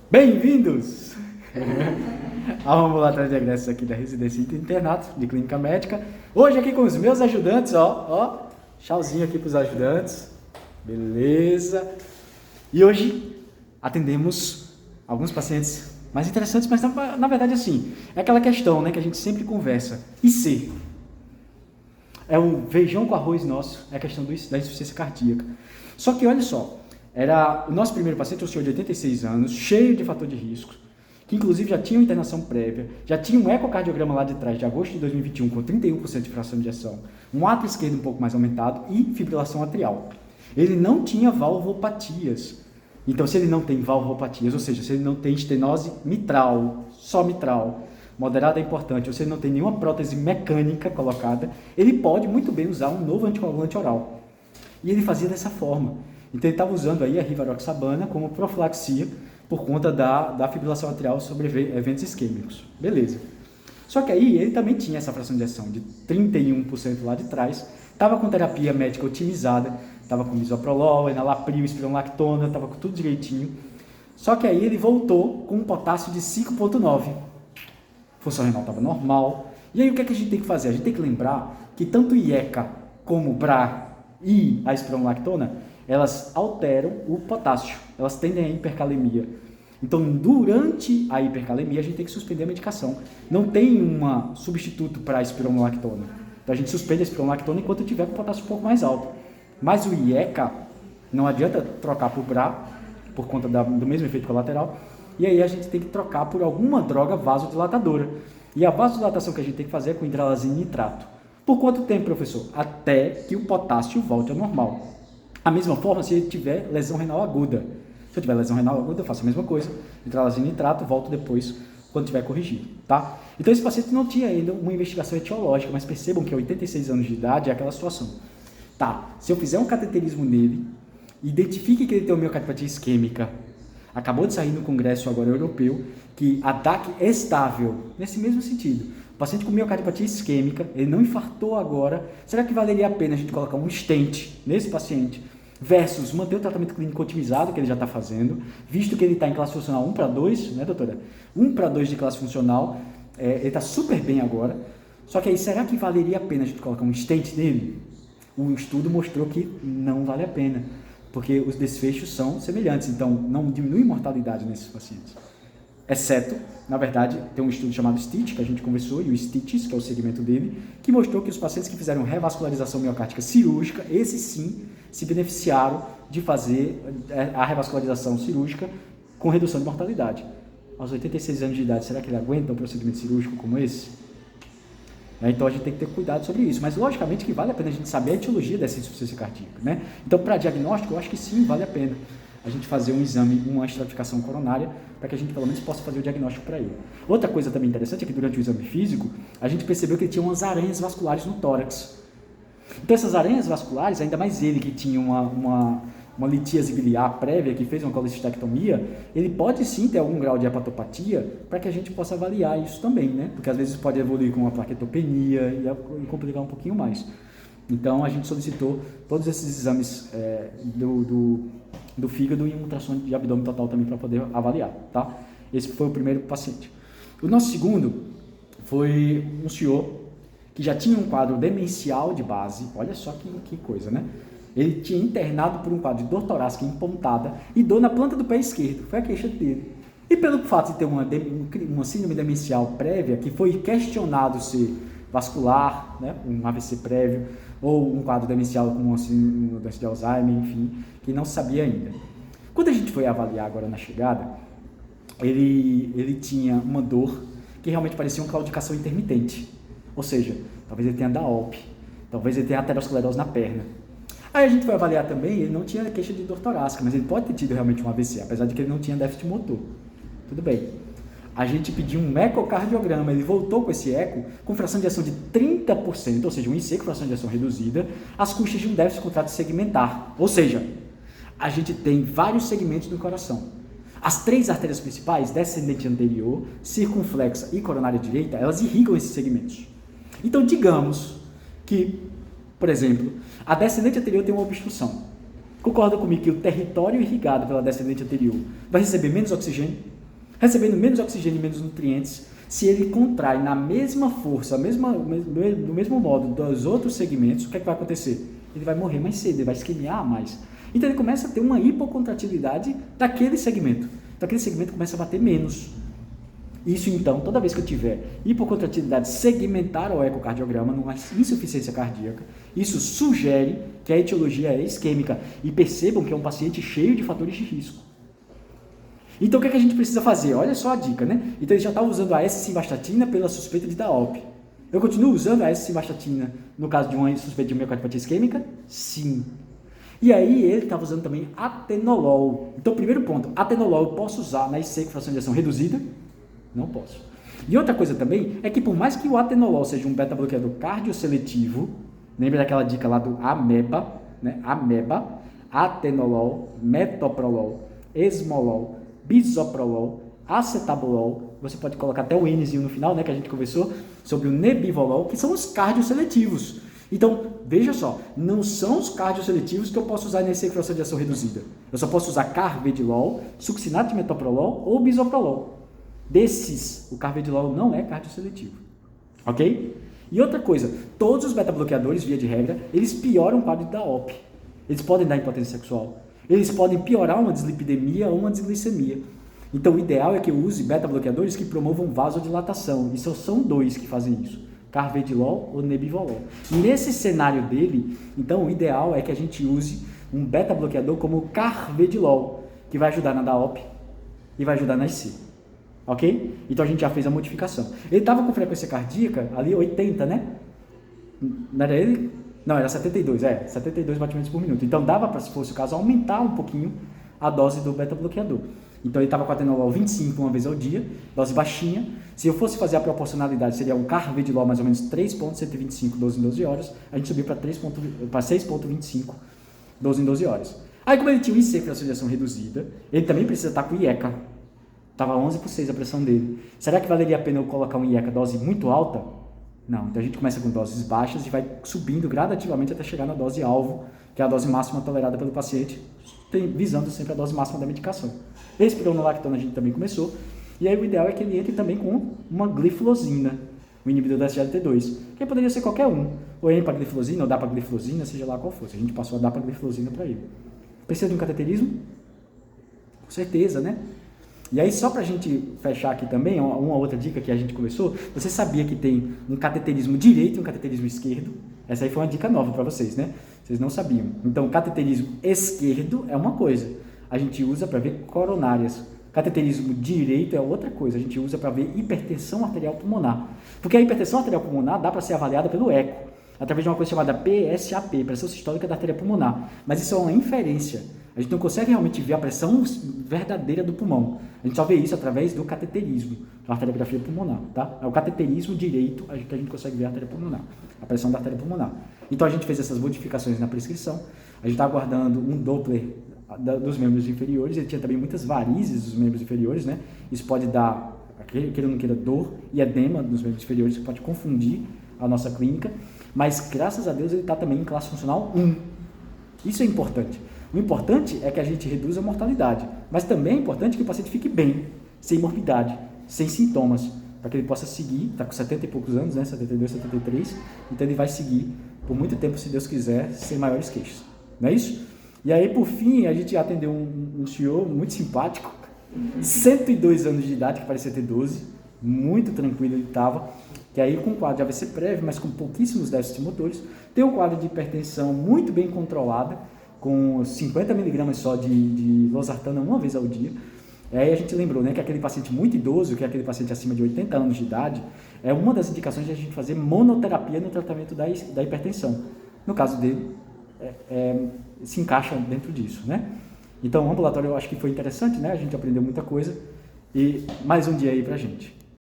Bem-vindos ao ambulatório de egressos aqui da Residência Internato de Clínica Médica. Hoje aqui com os meus ajudantes, tchauzinho aqui para os ajudantes, beleza? E hoje atendemos alguns pacientes mais interessantes, mas na verdade assim, é aquela questão, né, que a gente sempre conversa. IC, é o feijão com arroz nosso, é a questão da insuficiência cardíaca. Só que olha só, era o nosso primeiro paciente, um senhor de 86 anos, cheio de fator de risco, que inclusive já tinha uma internação prévia, já tinha um ecocardiograma lá de trás de agosto de 2021 com 31% de fração de ejeção, um átrio esquerdo um pouco mais aumentado e fibrilação atrial. Ele não tinha valvopatias. Então, se ele não tem valvopatias, ou seja, se ele não tem estenose mitral, só mitral, moderada é importante, ou se ele não tem nenhuma prótese mecânica colocada, ele pode muito bem usar um novo anticoagulante oral. E ele fazia dessa forma. Então, ele estava usando aí a rivaroxabana como profilaxia por conta da fibrilação atrial sobre eventos isquêmicos. Beleza. Só que aí ele também tinha essa fração de ejeção de 31% lá de trás, estava com terapia médica otimizada, estava com bisoprolol, enalapril, espironolactona, estava com tudo direitinho. Só que aí ele voltou com um potássio de 5,9. Função renal estava normal. E aí o que é que a gente tem que fazer? A gente tem que lembrar que tanto o IECA como o BRA e a espironolactona, elas alteram o potássio, elas tendem à hipercalemia. Então, durante a hipercalemia, a gente tem que suspender a medicação. Não tem um substituto para a espironolactona. Então, a gente suspende a espironolactona enquanto tiver com o potássio um pouco mais alto. Mas o IECA, não adianta trocar por BRA, por conta do mesmo efeito colateral, e aí a gente tem que trocar por alguma droga vasodilatadora. E a vasodilatação que a gente tem que fazer é com hidralazina e nitrato. Por quanto tempo, professor? Até que o potássio volte ao normal. A mesma forma se ele tiver lesão renal aguda. Se eu tiver lesão renal aguda, eu faço a mesma coisa. Hidralazina e nitrato, volto depois, quando tiver corrigido, tá? Então, esse paciente não tinha ainda uma investigação etiológica, mas percebam que 86 anos de idade é aquela situação. Tá, se eu fizer um cateterismo nele, identifique que ele tem uma miocardipatia isquêmica. Acabou de sair no congresso agora europeu que a DAC é estável, nesse mesmo sentido. O paciente com miocardipatia isquêmica, ele não infartou agora, será que valeria a pena a gente colocar um stent nesse paciente versus manter o tratamento clínico otimizado que ele já está fazendo, visto que ele está em classe funcional 1 para 2, né, doutora? 1 para 2 de classe funcional, ele está super bem agora, só que aí será que valeria a pena a gente colocar um stent nele? O estudo mostrou que não vale a pena, porque os desfechos são semelhantes, então não diminui a mortalidade nesses pacientes. Exceto, na verdade, tem um estudo chamado STITCH, que a gente conversou, e o STITCH, que é o segmento dele, que mostrou que os pacientes que fizeram revascularização miocárdica cirúrgica, esses sim, se beneficiaram de fazer a revascularização cirúrgica com redução de mortalidade. Aos 86 anos de idade, será que ele aguenta um procedimento cirúrgico como esse? Então a gente tem que ter cuidado sobre isso, mas logicamente que vale a pena a gente saber a etiologia dessa insuficiência cardíaca, né? Então, para diagnóstico, eu acho que sim, vale a pena a gente fazer um exame, uma estratificação coronária, para que a gente pelo menos possa fazer o diagnóstico para ele. Outra coisa também interessante é que durante o exame físico, a gente percebeu que ele tinha umas aranhas vasculares no tórax. Então essas aranhas vasculares, ainda mais ele que tinha uma litíase biliar prévia, que fez uma colecistectomia, ele pode sim ter algum grau de hepatopatia, para que a gente possa avaliar isso também, né? Porque às vezes pode evoluir com uma plaquetopenia e complicar um pouquinho mais. Então a gente solicitou todos esses exames do fígado e um ultrassom de abdômen total também para poder avaliar, tá? Esse foi o primeiro paciente. O nosso segundo foi um senhor que já tinha um quadro demencial de base, olha só que coisa, né? Ele tinha internado por um quadro de dor torácica empontada e dor na planta do pé esquerdo, foi a queixa dele. E pelo fato de ter uma síndrome demencial prévia, que foi questionado se vascular, né, um AVC prévio, ou um quadro demencial com uma doença de Alzheimer, enfim, que não se sabia ainda. Quando a gente foi avaliar agora na chegada, ele tinha uma dor que realmente parecia uma claudicação intermitente, ou seja, talvez ele tenha DAOP, talvez ele tenha aterosclerose na perna. Aí a gente foi avaliar também, ele não tinha queixa de dor torácica, mas ele pode ter tido realmente um AVC, apesar de que ele não tinha déficit motor. Tudo bem. A gente pediu um ecocardiograma, ele voltou com esse eco com fração de ejeção de 30%, ou seja, um IC com fração de ejeção reduzida, às custas de um déficit contrato segmentar. Ou seja, a gente tem vários segmentos do coração. As três artérias principais, descendente anterior, circunflexa e coronária direita, elas irrigam esses segmentos. Então, digamos que, por exemplo, a descendente anterior tem uma obstrução. Concorda comigo que o território irrigado pela descendente anterior vai receber menos oxigênio? recebendo menos oxigênio e menos nutrientes, se ele contrai na mesma força, do mesmo modo dos outros segmentos, o que é que vai acontecer? Ele vai morrer mais cedo, ele vai isquemiar mais. Então ele começa a ter uma hipocontratilidade daquele segmento. Então aquele segmento começa a bater menos. Isso então, toda vez que eu tiver hipocontratilidade segmentar ao ecocardiograma, numa insuficiência cardíaca, isso sugere que a etiologia é isquêmica. E percebam que é um paciente cheio de fatores de risco. Então o que a gente precisa fazer? Olha só a dica, né? Então ele já está usando a S-simvastatina pela suspeita de DAOP. Eu continuo usando a S-simvastatina no caso de uma suspeita de miocardiopatia isquêmica? Sim. E aí ele estava usando também atenolol. Então primeiro ponto, atenolol eu posso usar na IC com fração de ação reduzida? Não posso. E outra coisa também é que por mais que o atenolol seja um beta-bloqueador cardioseletivo, lembra daquela dica lá do ameba, né? Ameba, atenolol, metoprolol, esmolol, bisoprolol, acetabolol, você pode colocar até o Nzinho no final, né, que a gente conversou sobre o nebivolol, que são os cardioseletivos. Então, veja só, não são os cardioseletivos que eu posso usar nessa fração de ação reduzida. Eu só posso usar carvedilol, succinato de metoprolol ou bisoprolol. Desses, o carvedilol não é cardioseletivo. Ok? E outra coisa, todos os beta-bloqueadores, via de regra, eles pioram o quadro de DAOP. Eles podem dar impotência sexual. Eles podem piorar uma dislipidemia ou uma desglicemia. Então, o ideal é que eu use beta-bloqueadores que promovam vasodilatação. E só são dois que fazem isso, carvedilol ou nebivolol. Nesse cenário dele, então, o ideal é que a gente use um beta-bloqueador como o carvedilol, que vai ajudar na DAOP e vai ajudar na IC. Ok? Então, a gente já fez a modificação. Ele estava com frequência cardíaca ali 80, né? Não era ele? Não, era 72, 72 batimentos por minuto. Então, dava para, se fosse o caso, aumentar um pouquinho a dose do beta-bloqueador. Então, ele estava com atenolol 25 uma vez ao dia, dose baixinha. Se eu fosse fazer a proporcionalidade, seria um carvedilol mais ou menos 3,125, 12 em 12 horas. A gente subiu para 6,25, 12 em 12 horas. Aí, como ele tinha o IC, fração de ação reduzida, ele também precisa estar com IECA. Estava 11/6 a pressão dele. Será que valeria a pena eu colocar um IECA dose muito alta? Não. Então, a gente começa com doses baixas e vai subindo gradativamente até chegar na dose alvo, que é a dose máxima tolerada pelo paciente, visando sempre a dose máxima da medicação. Espironolactona a gente também começou, e aí o ideal é que ele entre também com uma gliflozina, o inibidor da SGLT2, que poderia ser qualquer um, ou empagliflozina, ou dapagliflozina, seja lá qual fosse. A gente passou a dapagliflozina para ele. Precisa de um cateterismo? Com certeza, né? E aí, só para a gente fechar aqui também, uma outra dica que a gente começou, você sabia que tem um cateterismo direito e um cateterismo esquerdo? Essa aí foi uma dica nova para vocês, né? Vocês não sabiam. Então, o cateterismo esquerdo é uma coisa, a gente usa para ver coronárias. Cateterismo direito é outra coisa, a gente usa para ver hipertensão arterial pulmonar. Porque a hipertensão arterial pulmonar dá para ser avaliada pelo eco, através de uma coisa chamada PSAP, pressão sistólica da artéria pulmonar. Mas isso é uma inferência. A gente não consegue realmente ver a pressão verdadeira do pulmão. A gente só vê isso através do cateterismo, da arteriografia pulmonar, tá? É o cateterismo direito que a gente consegue ver a artéria pulmonar, a pressão da artéria pulmonar. Então a gente fez essas modificações na prescrição. A gente está aguardando um Doppler dos membros inferiores. Ele tinha também muitas varizes dos membros inferiores, né? Isso pode dar, queira ou não queira, dor e edema dos membros inferiores, que pode confundir a nossa clínica. Mas graças a Deus ele está também em classe funcional 1. Isso é importante. O importante é que a gente reduza a mortalidade, mas também é importante que o paciente fique bem, sem morbidade, sem sintomas, para que ele possa seguir, está com 70 e poucos anos, né, 72, 73, então ele vai seguir por muito tempo, se Deus quiser, sem maiores queixas, não é isso? E aí, por fim, a gente atendeu um senhor muito simpático, 102 anos de idade, que parecia ter 12, muito tranquilo ele estava, que aí com quadro de AVC prévio, mas com pouquíssimos déficits motores, tem um quadro de hipertensão muito bem controlada, com 50 mg só de losartana uma vez ao dia. E aí a gente lembrou, né, que aquele paciente muito idoso, que é aquele paciente acima de 80 anos de idade, é uma das indicações de a gente fazer monoterapia no tratamento da hipertensão. No caso dele, se encaixa dentro disso, né? Então o ambulatório eu acho que foi interessante, né? A gente aprendeu muita coisa e mais um dia aí pra gente.